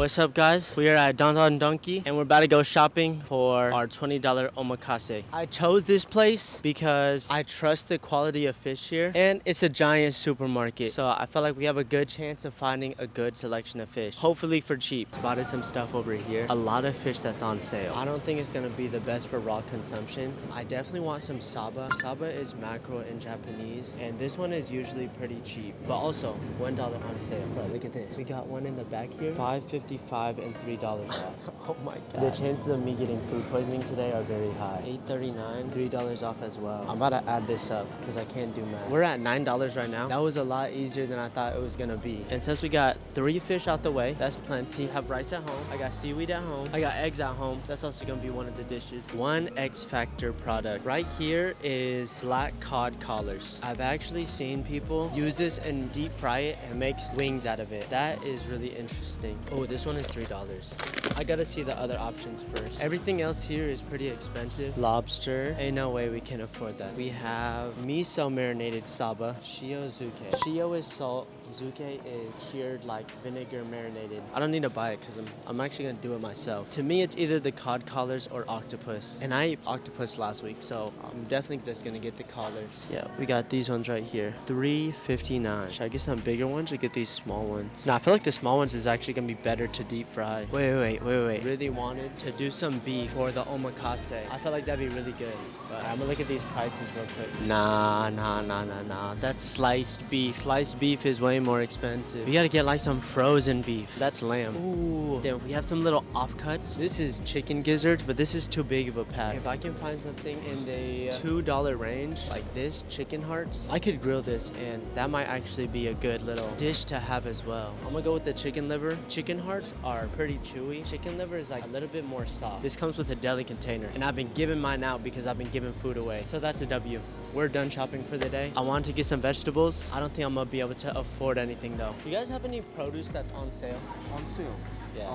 What's up, guys? We are at Don Donkey and we're about to go shopping for our $20 omakase. I chose this place because I trust the quality of fish here and it's a giant supermarket. So I feel like we have a good chance of finding a good selection of fish, hopefully for cheap. Spotted some stuff over here. A lot of fish that's on sale. I don't think it's gonna be the best for raw consumption. I definitely want some saba. Saba is mackerel in Japanese and this one is usually pretty cheap, but also $1 on sale. Bro, look at this. We got one in the back here, $5.55 and $3 off. Oh my god. The chances of me getting food poisoning today are very high. $8.39, $3 off as well. I'm about to add this up because I can't do math. We're at $9 right now. That was a lot easier than I thought it was gonna be. And since we got 3 fish out the way, that's plenty. I have rice at home. I got seaweed at home. I got eggs at home. That's also gonna be one of the dishes. One X Factor product. Right here is black cod collars. I've actually seen people use this and deep fry it and make wings out of it. That is really interesting. Oh, this one is $3. I gotta see the other options first. Everything else here is pretty expensive. Lobster, ain't no way we can afford that. We have miso marinated saba, shio zuke. Shio is salt, zuke is cured like vinegar marinated. I don't need to buy it because I'm actually gonna do it myself. To me, it's either the cod collars or octopus. And I ate octopus last week, so I'm definitely just gonna get the collars. Yeah, we got these ones right here. $3.59. Should I get some bigger ones or get these small ones? No, I feel like the small ones is actually gonna be better to deep fry. Wait. Really wanted to do some beef for the omakase. I feel like that'd be really good. But I'm gonna look at these prices real quick. Nah. That's sliced beef. Sliced beef is way more expensive. We gotta get like some frozen beef. That's lamb. Ooh. Damn, if we have some little offcuts. This is chicken gizzards, but this is too big of a pack. If I can find something in the $2 range, like this, chicken hearts, I could grill this and that might actually be a good little dish to have as well. I'm gonna go with the chicken liver. Chicken hearts are pretty chewy. Chicken liver is like a little bit more soft. This comes with a deli container and I've been giving mine out because I've been giving food away. So that's a W. We're done shopping for the day. I wanted to get some vegetables. I don't think I'm gonna be able to afford anything though. You guys have any produce that's on sale? On sale? Yeah.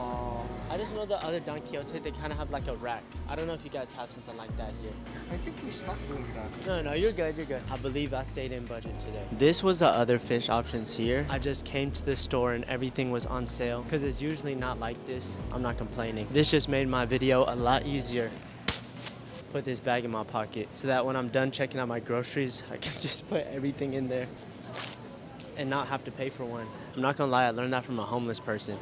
I just know the other Don Quixote, they kind of have like a rack. I don't know if you guys have something like that here. I think we stopped doing that. No, you're good. I believe I stayed in budget today. This was the other fish options here. I just came to the store and everything was on sale because it's usually not like this. I'm not complaining. This just made my video a lot easier. Put this bag in my pocket so that when I'm done checking out my groceries, I can just put everything in there and not have to pay for one. I'm not gonna lie, I learned that from a homeless person.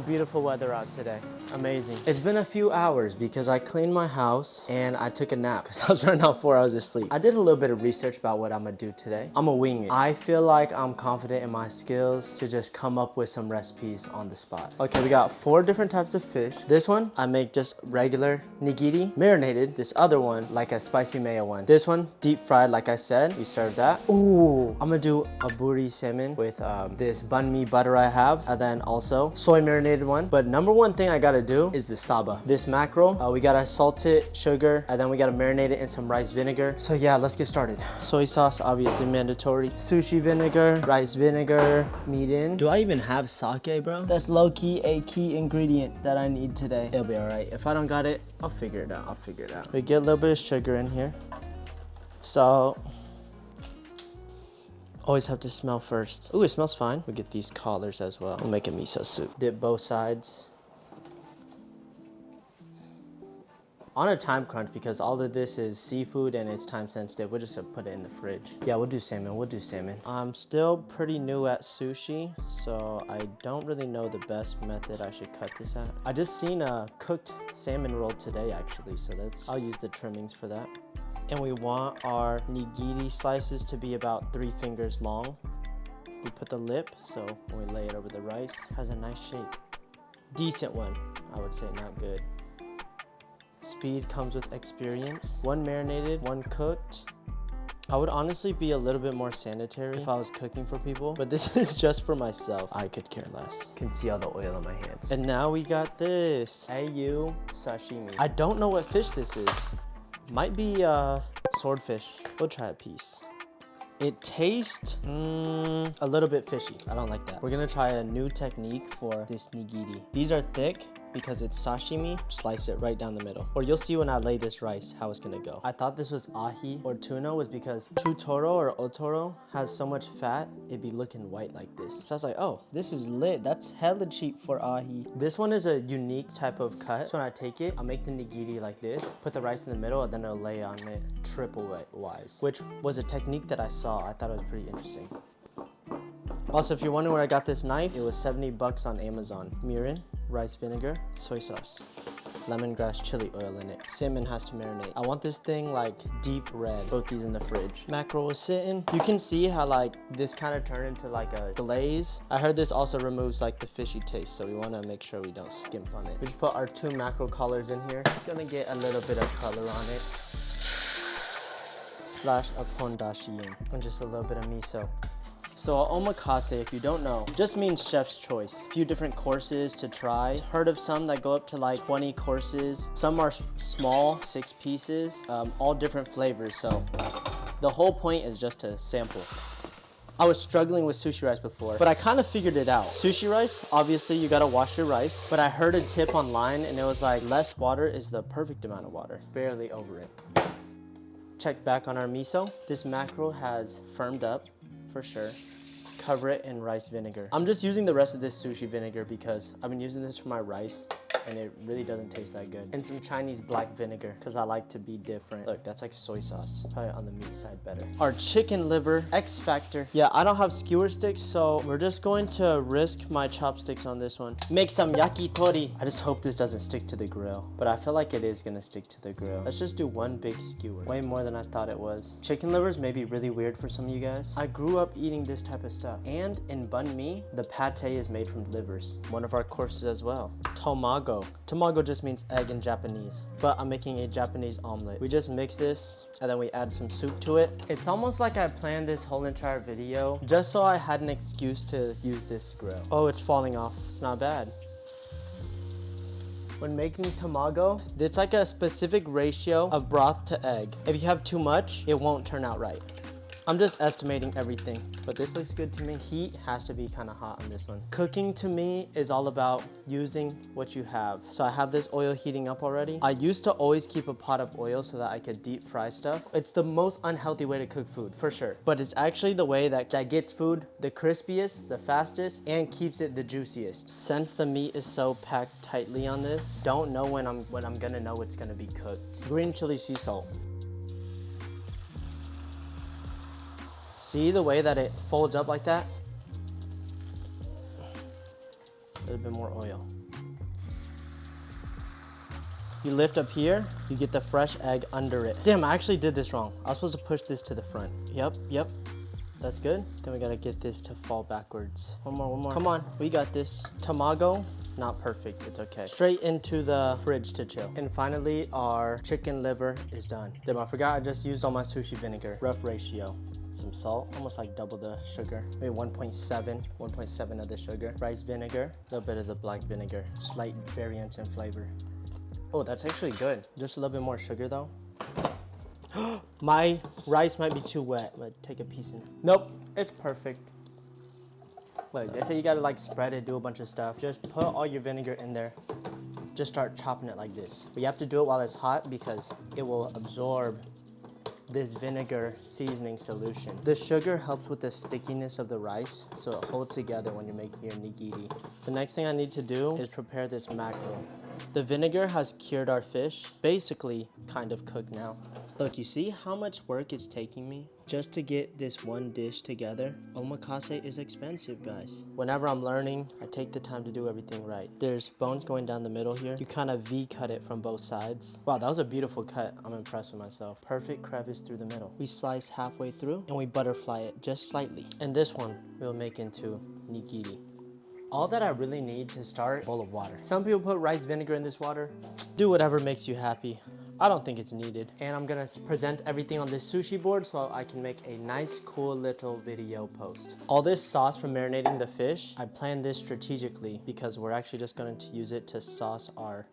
Beautiful weather out today. Amazing. It's been a few hours because I cleaned my house and I took a nap because I was running out 4 hours of sleep. I did a little bit of research about what I'm gonna do today. I'm gonna wing it. I feel like I'm confident in my skills to just come up with some recipes on the spot. Okay, we got 4 different types of fish. This one, I make just regular nigiri, marinated. This other one, like a spicy mayo one. This one, deep fried, like I said. We serve that. Ooh, I'm gonna do a buri salmon with this banh mi butter I have, and then also soy marinated one. But number one thing I gotta do is the saba. This mackerel, we gotta salt it, sugar, and then we gotta marinate it in some rice vinegar. So yeah, let's get started. Soy sauce, obviously mandatory. Sushi vinegar, rice vinegar, meat in. Do I even have sake, bro? That's low-key a key ingredient that I need today. It'll be all right. If I don't got it, I'll figure it out. We get a little bit of sugar in here. So, always have to smell first. Ooh, it smells fine. We get these collars as well. We'll make a miso soup. Dip both sides. On a time crunch because all of this is seafood and it's time sensitive, we're just gonna put it in the fridge. Yeah, we'll do salmon. I'm still pretty new at sushi, so I don't really know the best method I should cut this at. I just seen a cooked salmon roll today actually, so I'll use the trimmings for that. And we want our nigiri slices to be about 3 fingers long. We put the lip, so when we lay it over the rice, has a nice shape. Decent one, I would say, not good. Speed comes with experience. 1 marinated, 1 cooked. I would honestly be a little bit more sanitary if I was cooking for people, but this is just for myself. I could care less. Can see all the oil on my hands. And now we got this. Ayu sashimi. I don't know what fish this is. Might be swordfish. We'll try a piece. It tastes a little bit fishy. I don't like that. We're gonna try a new technique for this nigiri. These are thick. because it's sashimi, slice it right down the middle. Or you'll see when I lay this rice how it's gonna go. I thought this was ahi or tuna was because chutoro or otoro has so much fat, it'd be looking white like this. So I was like, oh, this is lit. That's hella cheap for ahi. This one is a unique type of cut. So when I take it, I'll make the nigiri like this, put the rice in the middle, and then I'll lay on it triple wise, which was a technique that I saw. I thought it was pretty interesting. Also, if you're wondering where I got this knife, it was 70 bucks on Amazon. Mirin, rice vinegar, soy sauce, lemongrass chili oil in it. Salmon has to marinate. I want this thing like deep red. Both these in the fridge. Mackerel was sitting. You can see how like this kind of turned into like a glaze. I heard this also removes like the fishy taste, so we want to make sure we don't skimp on it. We just put our 2 mackerel collars in here. Gonna get a little bit of color on it. Splash of hondashi in, and just a little bit of miso. So omakase, if you don't know, just means chef's choice. A few different courses to try. Heard of some that go up to like 20 courses. Some are small, 6 pieces, all different flavors. So the whole point is just to sample. I was struggling with sushi rice before, but I kind of figured it out. Sushi rice, obviously you gotta wash your rice, but I heard a tip online and it was like less water is the perfect amount of water. Barely over it. Check back on our miso. This mackerel has firmed up for sure. Cover it in rice vinegar. I'm just using the rest of this sushi vinegar because I've been using this for my rice and it really doesn't taste that good. And some Chinese black vinegar because I like to be different. Look, that's like soy sauce. Probably on the meat side better. Our chicken liver, X factor. Yeah, I don't have skewer sticks, so we're just going to risk my chopsticks on this one. Make some yakitori. I just hope this doesn't stick to the grill, but I feel like it is gonna stick to the grill. Let's just do one big skewer. Way more than I thought it was. Chicken livers may be really weird for some of you guys. I grew up eating this type of stuff. And in banh mi, the pate is made from livers. One of our courses as well. Tomago. Tomago just means egg in Japanese, but I'm making a Japanese omelet. We just mix this and then we add some soup to it. It's almost like I planned this whole entire video just so I had an excuse to use this grill. Oh, it's falling off. It's not bad. When making tamago, it's like a specific ratio of broth to egg. If you have too much, it won't turn out right. I'm just estimating everything, but this looks good to me. Heat has to be kind of hot on this one. Cooking to me is all about using what you have. So I have this oil heating up already. I used to always keep a pot of oil so that I could deep fry stuff. It's the most unhealthy way to cook food, for sure. But it's actually the way that gets food the crispiest, the fastest, and keeps it the juiciest. Since the meat is so packed tightly on this, don't know when I'm gonna know it's gonna be cooked. Green chili sea salt. See the way that it folds up like that? A little bit more oil. You lift up here, you get the fresh egg under it. Damn, I actually did this wrong. I was supposed to push this to the front. Yep. That's good. Then we gotta get this to fall backwards. One more. Come on, we got this. Tamago, not perfect, it's okay. Straight into the fridge to chill. And finally, our chicken liver is done. Damn, I forgot I just used all my sushi vinegar. Rough ratio. Some salt, almost like double the sugar. Maybe 1.7 of the sugar. Rice vinegar, a little bit of the black vinegar. Slight variance in flavor. Oh, that's actually good. Just a little bit more sugar though. My rice might be too wet, but take a piece in. Nope, it's perfect. Look, they say you gotta like spread it, do a bunch of stuff. Just put all your vinegar in there. Just start chopping it like this. But you have to do it while it's hot because it will absorb this vinegar seasoning solution. The sugar helps with the stickiness of the rice, so it holds together when you're making your nigiri. The next thing I need to do is prepare this mackerel. The vinegar has cured our fish, basically kind of cooked now. Look, you see how much work it's taking me just to get this one dish together? Omakase is expensive, guys. Whenever I'm learning, I take the time to do everything right. There's bones going down the middle here. You kind of V-cut it from both sides. Wow, that was a beautiful cut. I'm impressed with myself. Perfect crevice through the middle. We slice halfway through and we butterfly it just slightly. And this one we'll make into nigiri. All that I really need to start, a bowl of water. Some people put rice vinegar in this water. Do whatever makes you happy. I don't think it's needed. And I'm gonna present everything on this sushi board so I can make a nice, cool little video post. All this sauce from marinating the fish, I planned this strategically because we're actually just going to use it to sauce our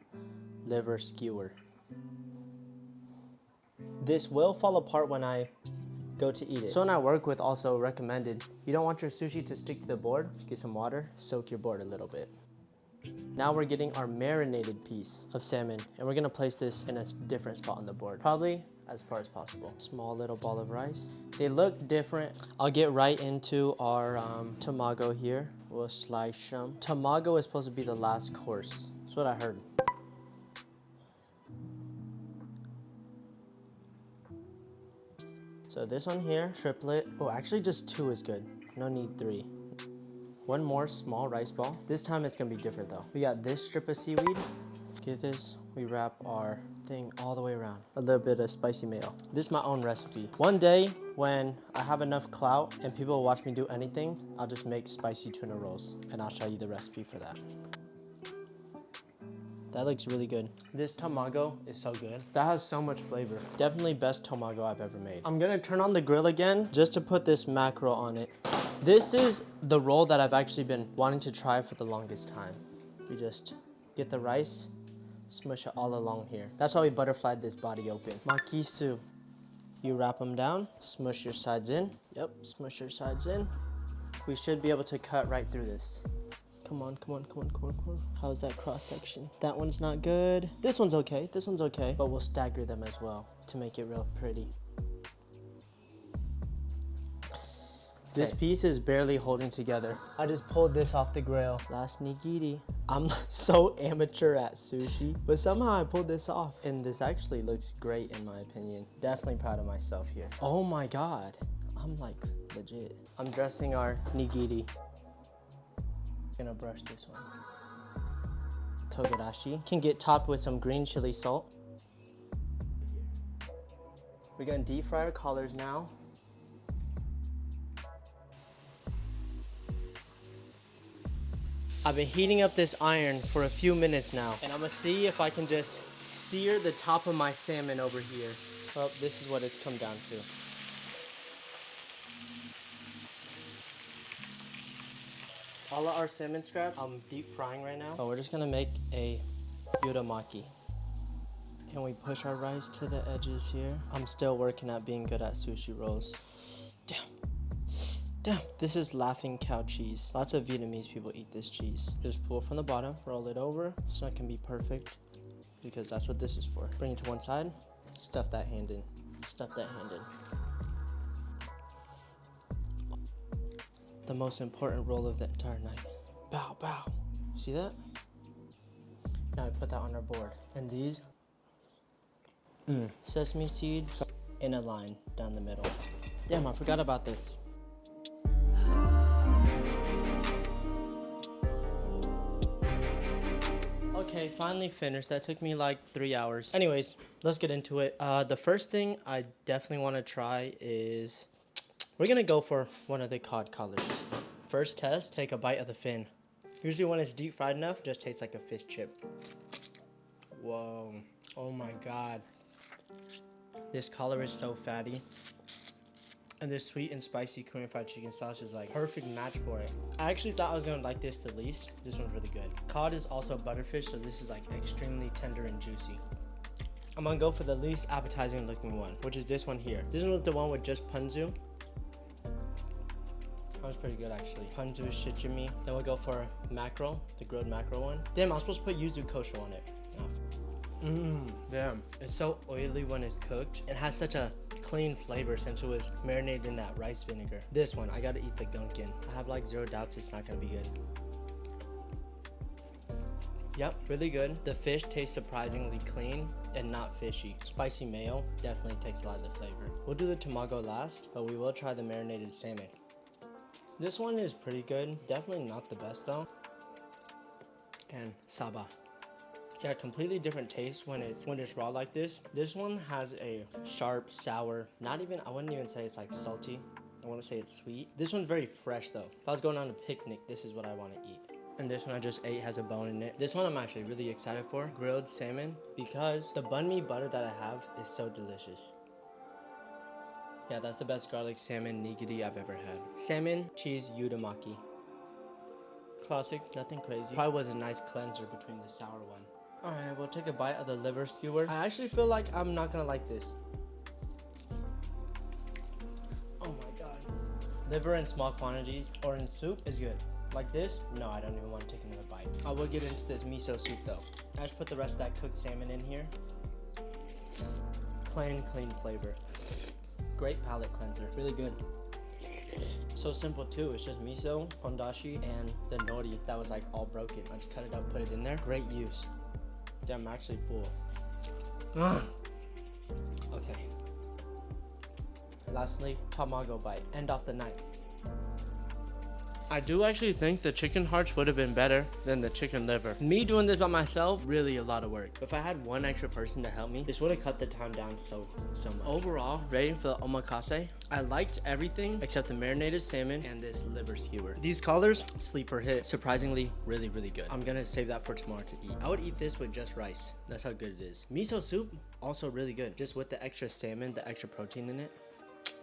liver skewer. This will fall apart when I go to eat it. Someone I work with also recommended, you don't want your sushi to stick to the board, just get some water, soak your board a little bit. Now we're getting our marinated piece of salmon, and we're gonna place this in a different spot on the board. Probably as far as possible. Small little ball of rice. They look different. I'll get right into our tamago here. We'll slice them. Tamago is supposed to be the last course. That's what I heard. So this one here, triplet. Oh, actually just 2 is good. No need 3. 1 more small rice ball. This time it's gonna be different though. We got this strip of seaweed. Get this, we wrap our thing all the way around. A little bit of spicy mayo. This is my own recipe. One day when I have enough clout and people watch me do anything, I'll just make spicy tuna rolls and I'll show you the recipe for that. That looks really good. This tamago is so good. That has so much flavor. Definitely best tamago I've ever made. I'm gonna turn on the grill again just to put this mackerel on it. This is the roll that I've actually been wanting to try for the longest time. We just get the rice, smush it all along here. That's why we butterflied this body open. Makisu. You wrap them down, smush your sides in. Yep, smush your sides in. We should be able to cut right through this. Come on, come on, come on, come on, come on. How's that cross section? That one's not good. This one's okay, but we'll stagger them as well to make it real pretty. This piece is barely holding together. I just pulled this off the grill. Last nigiri. I'm so amateur at sushi, but somehow I pulled this off. And this actually looks great in my opinion. Definitely proud of myself here. Oh my God. I'm like legit. I'm dressing our nigiri. Gonna brush this one. Togarashi. Can get topped with some green chili salt. We're gonna deep fry our collars now. I've been heating up this iron for a few minutes now, and I'm gonna see if I can just sear the top of my salmon over here. Well, this is what it's come down to. All of our salmon scraps, I'm deep frying right now. Oh, we're just gonna make a uramaki. Can we push our rice to the edges here? I'm still working at being good at sushi rolls. Damn. Damn, this is laughing cow cheese. Lots of Vietnamese people eat this cheese. Just pull from the bottom, roll it over. It's not gonna be perfect because that's what this is for. Bring it to one side, stuff that hand in. Stuff that hand in. The most important roll of the entire night. Bow, bow. See that? Now I put that on our board. And these sesame seeds in a line down the middle. Damn, I forgot about this. Okay, finally finished. That took me like 3 hours. Anyways, let's get into it. The first thing I definitely want to try is we're gonna go for one of the cod collars. First test, take a bite of the fin. Usually when it's deep fried enough, it just tastes like a fish chip. Whoa, oh my God. This collar is so fatty. And this sweet and spicy Korean fried chicken sauce is like perfect match for it. I actually thought I was gonna like this the least. This one's really good. Cod is also butterfish, so this is like extremely tender and juicy. I'm gonna go for the least appetizing looking one, which is this one here. This one was the one with just ponzu. That was pretty good actually. Ponzu shichimi. Then we'll go for mackerel, the grilled mackerel one. Damn, I was supposed to put yuzu kosho on it. Damn. It's so oily when it's cooked. It has such a clean flavor since it was marinated in that rice vinegar. This one, I gotta eat the gunkin. I have like 0 doubts it's not gonna be good. Yep, really good. The fish tastes surprisingly clean and not fishy. Spicy mayo definitely takes a lot of the flavor. We'll do the tamago last, but we will try the marinated salmon. This one is pretty good. Definitely not the best though. And saba. Yeah, completely different taste when it's raw like this. This one has a sharp, sour, I wouldn't even say it's like salty. I want to say it's sweet. This one's very fresh though. If I was going on a picnic, this is what I want to eat. And this one I just ate has a bone in it. This one I'm actually really excited for, grilled salmon, because the banh mi butter that I have is so delicious. Yeah, that's the best garlic salmon nigiri I've ever had. Salmon, cheese, uramaki. Classic, nothing crazy. Probably was a nice cleanser between the sour one. Alright, we'll take a bite of the liver skewer. I actually feel like I'm not gonna like this. Oh my God. Liver in small quantities or in soup is good. Like this? No, I don't even want to take another bite. I will get into this miso soup though. I just put the rest of that cooked salmon in here. Plain, clean flavor. Great palate cleanser. Really good. So simple too. It's just miso, pondashi, and the nori that was like all broken. I just cut it up, put it in there. Great use. Damn, I'm actually full. Okay. Lastly, tamago bite. End off the night. I do actually think the chicken hearts would have been better than the chicken liver. Me doing this by myself, really a lot of work. If I had one extra person to help me, this would have cut the time down so much. Overall, rating for the omakase, I liked everything except the marinated salmon and this liver skewer. These colors, sleeper hit. Surprisingly, really good. I'm gonna save that for tomorrow to eat. I would eat this with just rice. That's how good it is. Miso soup, also really good. Just with the extra salmon, the extra protein in it.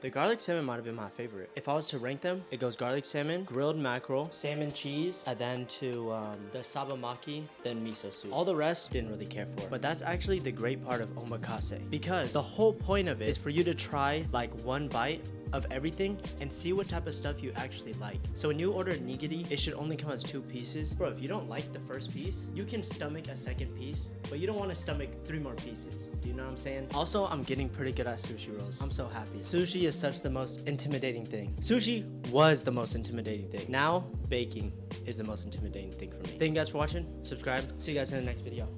The garlic salmon might have been my favorite. If I was to rank them, it goes garlic salmon, grilled mackerel, salmon cheese, and then to the sabamaki, then miso soup. All the rest, didn't really care for. But that's actually the great part of omakase. Because the whole point of it is for you to try like one bite of everything and see what type of stuff you actually like. So when you order nigiri, it should only come as 2 pieces. Bro, if you don't like the first piece, you can stomach a second piece, but you don't want to stomach 3 more pieces. Do you know what I'm saying? Also, I'm getting pretty good at sushi rolls. I'm so happy. Sushi is such the most intimidating thing. Sushi was the most intimidating thing. Now, baking is the most intimidating thing for me. Thank you guys for watching. Subscribe. See you guys in the next video.